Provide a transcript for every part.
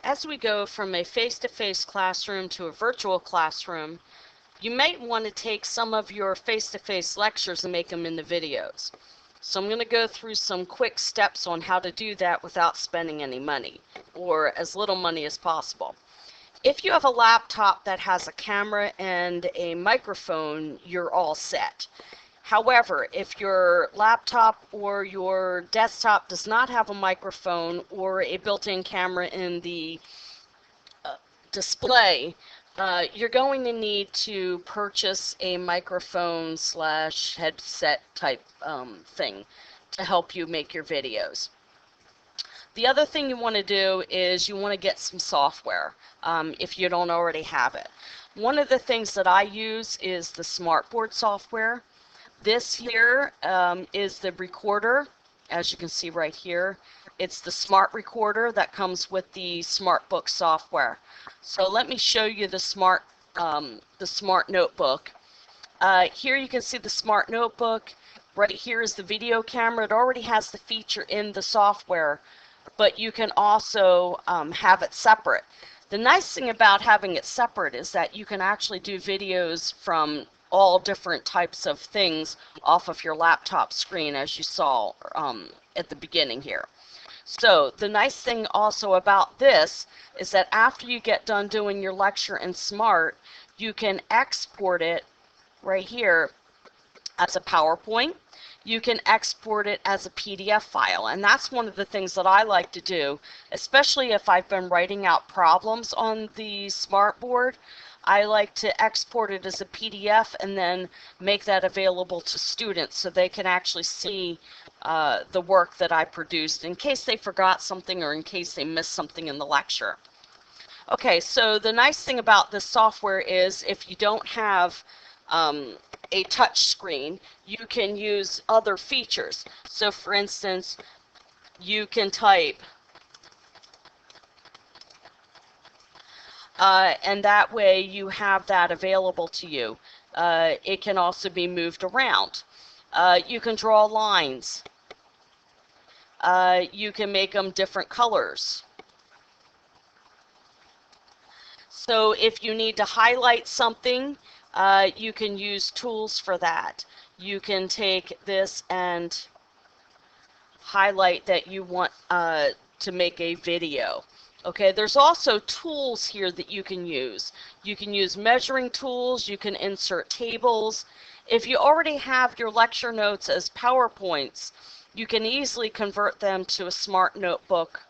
As we go from a face-to-face classroom to a virtual classroom, you might want to take some of your face-to-face lectures and make them into videos. So I'm going to go through some quick steps on how to do that without spending any money, or as little money as possible. If you have a laptop that has a camera and a microphone, you're all set. However, if your laptop or your desktop does not have a microphone or a built-in camera in the display, you're going to need to purchase a microphone / headset type thing to help you make your videos. The other thing you want to do is you want to get some software if you don't already have it. One of the things that I use is the Smartboard software. This here is the recorder, as you can see right here. It's the smart recorder that comes with the SmartBook software. So let me show you the smart notebook. Here you can see the smart notebook. Right here is the video camera. It already has the feature in the software, but you can also have it separate. The nice thing about having it separate is that you can actually do videos from all different types of things off of your laptop screen, as you saw at the beginning here. So the nice thing also about this is that after you get done doing your lecture in Smart, you can export it right here as a PowerPoint. You can export it as a PDF file, and that's one of the things that I like to do, especially if I've been writing out problems on the Smartboard. I like to export it as a PDF and then make that available to students so they can actually see the work that I produced in case they forgot something or in case they missed something in the lecture. Okay, so the nice thing about this software is if you don't have a touch screen, you can use other features. So for instance, you can type and that way you have that available to you. It can also be moved around. You can draw lines. You can make them different colors. So if you need to highlight something, you can use tools for that. You can take this and highlight that you want to make a video. Okay, there's also tools here that you can use. You can use measuring tools, you can insert tables. If you already have your lecture notes as PowerPoints, you can easily convert them to a smart notebook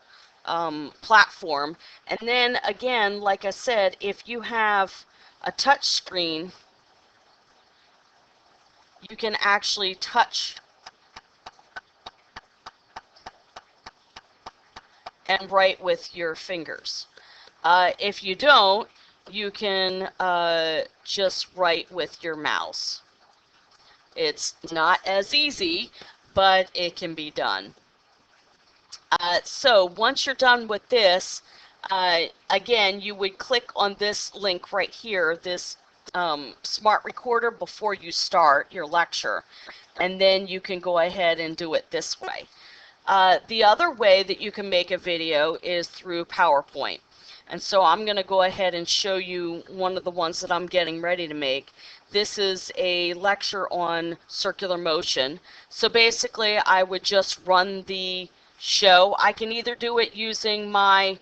platform. And then again, like I said, if you have a touch screen, you can actually touch and write with your fingers. If you don't, you can just write with your mouse. It's not as easy, but it can be done. So once you're done with this, again, you would click on this link right here, this smart recorder, before you start your lecture, and then you can go ahead and do it this way. The other way that you can make a video is through PowerPoint. And so I'm going to go ahead and show you one of the ones that I'm getting ready to make. This is a lecture on circular motion. So basically I would just run the show. I can either do it using my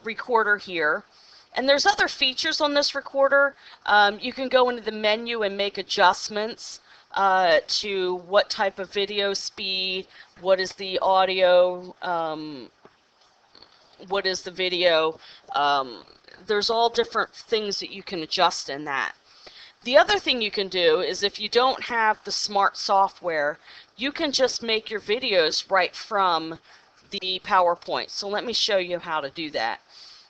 recorder here. And there's other features on this recorder. You can go into the menu and make adjustments to what type of video speed, what is the audio, what is the video. There's all different things that you can adjust in that. The other thing you can do is if you don't have the smart software, you can just make your videos right from the PowerPoint. So let me show you how to do that.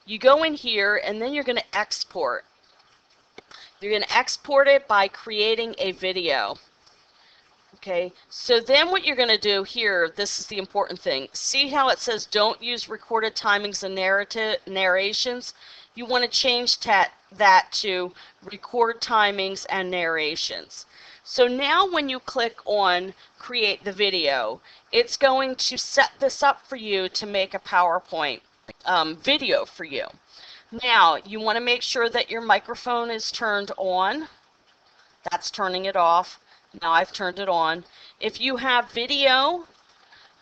You go in here and then you're going to export. You're going to export it by creating a video. Okay, so then what you're going to do here, this is the important thing. See how it says don't use recorded timings and narrations? You want to change that to record timings and narrations. So now when you click on create the video, it's going to set this up for you to make a PowerPoint video for you. Now, you want to make sure that your microphone is turned on. That's turning it off. Now I've turned it on. If you have video,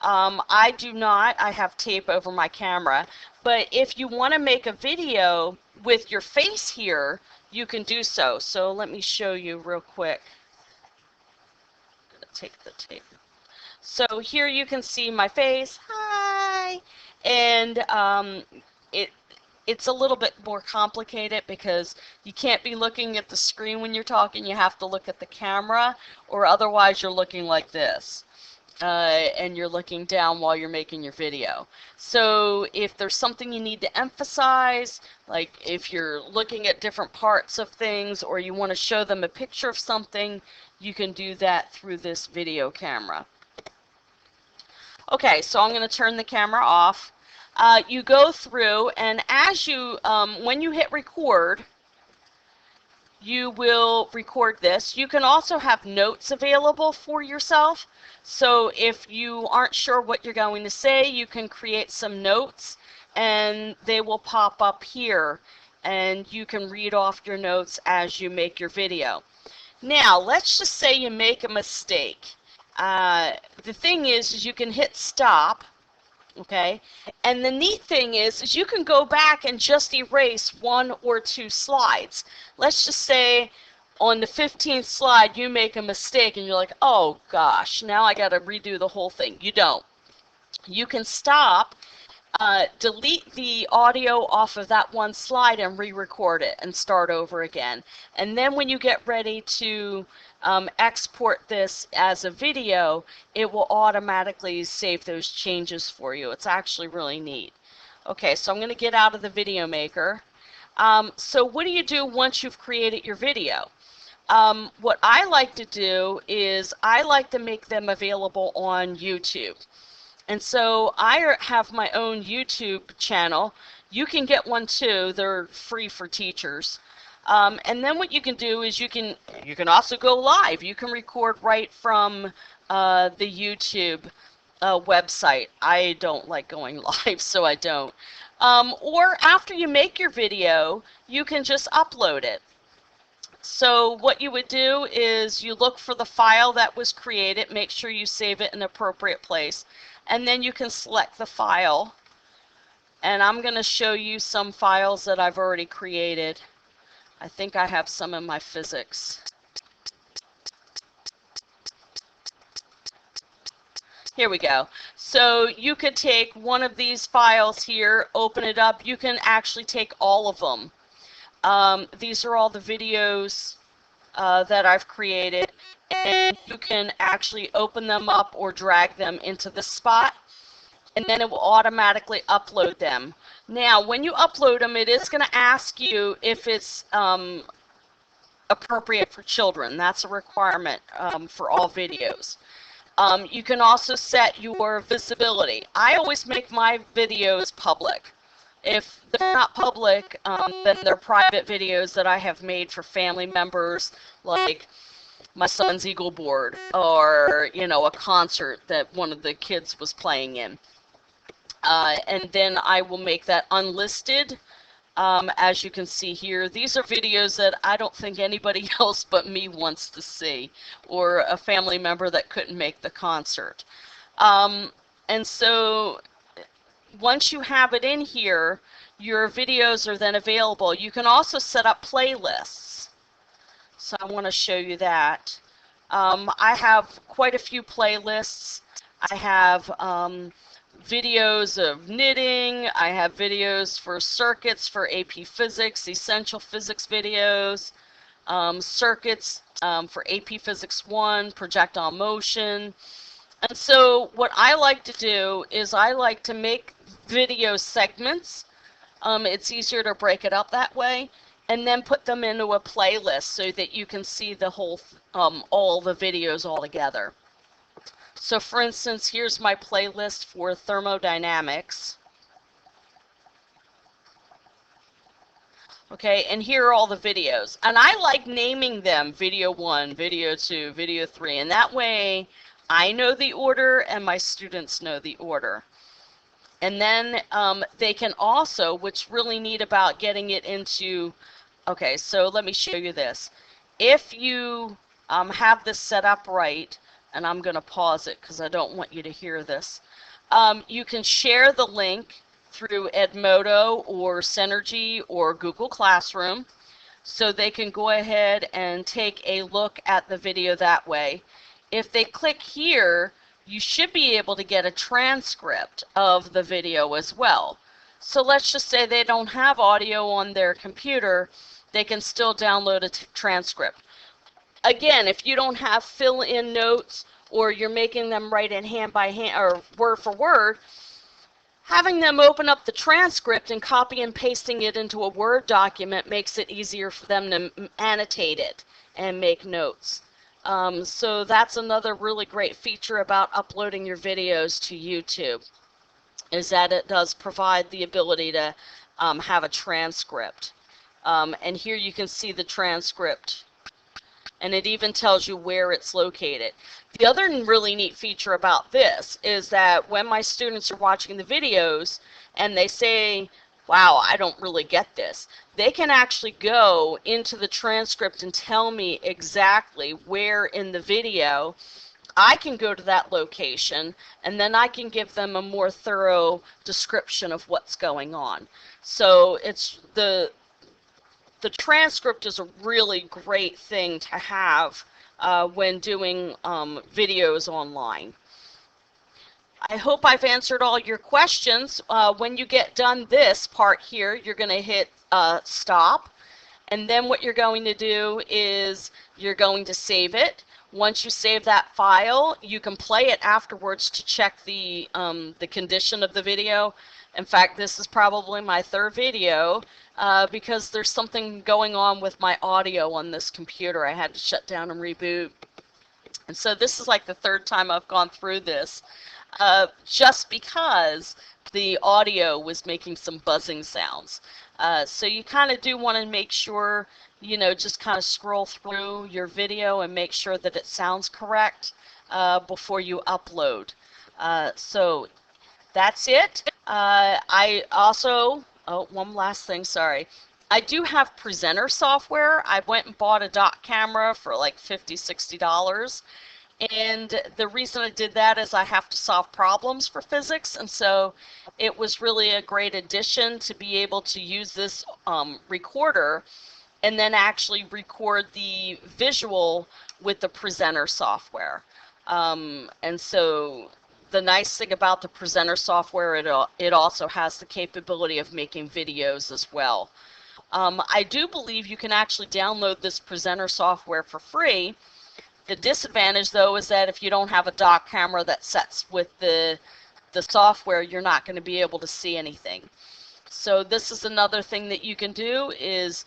I do not. I have tape over my camera. But if you want to make a video with your face here, you can do so. So let me show you real quick. I'm going to take the tape. So here you can see my face. Hi! And it's a little bit more complicated because you can't be looking at the screen when you're talking. You have to look at the camera, or otherwise you're looking like this. And you're looking down while you're making your video. So if there's something you need to emphasize, like if you're looking at different parts of things or you want to show them a picture of something, you can do that through this video camera. Okay, so I'm going to turn the camera off. You go through, and as you, when you hit record, you will record this. You can also have notes available for yourself. So if you aren't sure what you're going to say, you can create some notes and they will pop up here and you can read off your notes as you make your video. Now, let's just say you make a mistake. The thing is you can hit stop. Okay, and the neat thing is you can go back and just erase 1 or 2 slides. Let's just say on the 15th slide you make a mistake and you're like, oh gosh, now I got to redo the whole thing. You don't. You can stop, delete the audio off of that one slide and re-record it and start over again. And then when you get ready to export this as a video, it will automatically save those changes for you. It's actually really neat. Okay, so I'm going to get out of the video maker. So what do you do once you've created your video? What I like to do is I like to make them available on YouTube. And so I have my own YouTube channel. You can get one too. They're free for teachers. And then what you can do is you can also go live. You can record right from the YouTube website. I don't like going live, so I don't. Or after you make your video, you can just upload it. So what you would do is you look for the file that was created, make sure you save it in an appropriate place, and then you can select the file. And I'm going to show you some files that I've already created. I think I have some in my physics. Here we go. So you could take one of these files here, open it up. You can actually take all of them. These are all the videos that I've created. And you can actually open them up or drag them into the spot. And then it will automatically upload them. Now, when you upload them, it is going to ask you if it's appropriate for children. That's a requirement for all videos. You can also set your visibility. I always make my videos public. If they're not public, then they're private videos that I have made for family members, like my son's Eagle board, or, you know, a concert that one of the kids was playing in. And then I will make that unlisted. As you can see here, these are videos that I don't think anybody else but me wants to see, or a family member that couldn't make the concert. And so once you have it in here, your videos are then available. You can also set up playlists. So I want to show you that. I have quite a few playlists. I have videos of knitting. I have videos for circuits for AP Physics, essential physics videos, circuits for AP Physics 1, projectile motion. And so what I like to do is I like to make video segments. It's easier to break it up that way, and then put them into a playlist so that you can see the whole, all the videos all together. So for instance, here's my playlist for thermodynamics. Okay, and here are all the videos. And I like naming them video 1, video 2, video 3, and that way I know the order and my students know the order. And then they can also, what's really neat about getting it into, okay, so let me show you this. If you have this set up right, and I'm going to pause it because I don't want you to hear this, you can share the link through Edmodo or Synergy or Google Classroom, so they can go ahead and take a look at the video that way. If they click here, you should be able to get a transcript of the video as well. So let's just say they don't have audio on their computer, they can still download a transcript. Again, if you don't have fill-in notes or you're making them write in hand by hand or word for word, having them open up the transcript and copy and pasting it into a Word document makes it easier for them to annotate it and make notes. So that's another really great feature about uploading your videos to YouTube, is that it does provide the ability to have a transcript. And here you can see the transcript, and it even tells you where it's located. The other really neat feature about this is that when my students are watching the videos and they say, wow, I don't really get this, they can actually go into the transcript and tell me exactly where in the video. I can go to that location, and then I can give them a more thorough description of what's going on. So it's the transcript is a really great thing to have when doing videos online. I hope I've answered all your questions. When you get done this part here, you're going to hit stop, and then what you're going to do is you're going to save it. Once you save that file, you can play it afterwards to check the condition of the video. In fact, this is probably my third video because there's something going on with my audio on this computer. I had to shut down and reboot. And so this is like the third time I've gone through this, just because the audio was making some buzzing sounds. So you kind of do want to make sure, you know, just kind of scroll through your video and make sure that it sounds correct before you upload. So that's it. I also, oh, one last thing, sorry. I do have presenter software. I went and bought a dot camera for like $50, $60. And the reason I did that is I have to solve problems for physics, and so it was really a great addition to be able to use this recorder and then actually record the visual with the presenter software. And so the nice thing about the presenter software, it also has the capability of making videos as well. I do believe you can actually download this presenter software for free. The disadvantage, though, is that if you don't have a dock camera that sets with the software, you're not going to be able to see anything. So this is another thing that you can do, is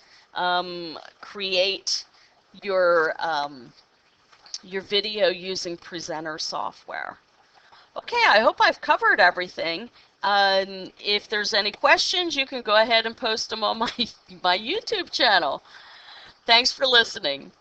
create your video using presenter software. Okay, I hope I've covered everything. If there's any questions, you can go ahead and post them on my YouTube channel. Thanks for listening.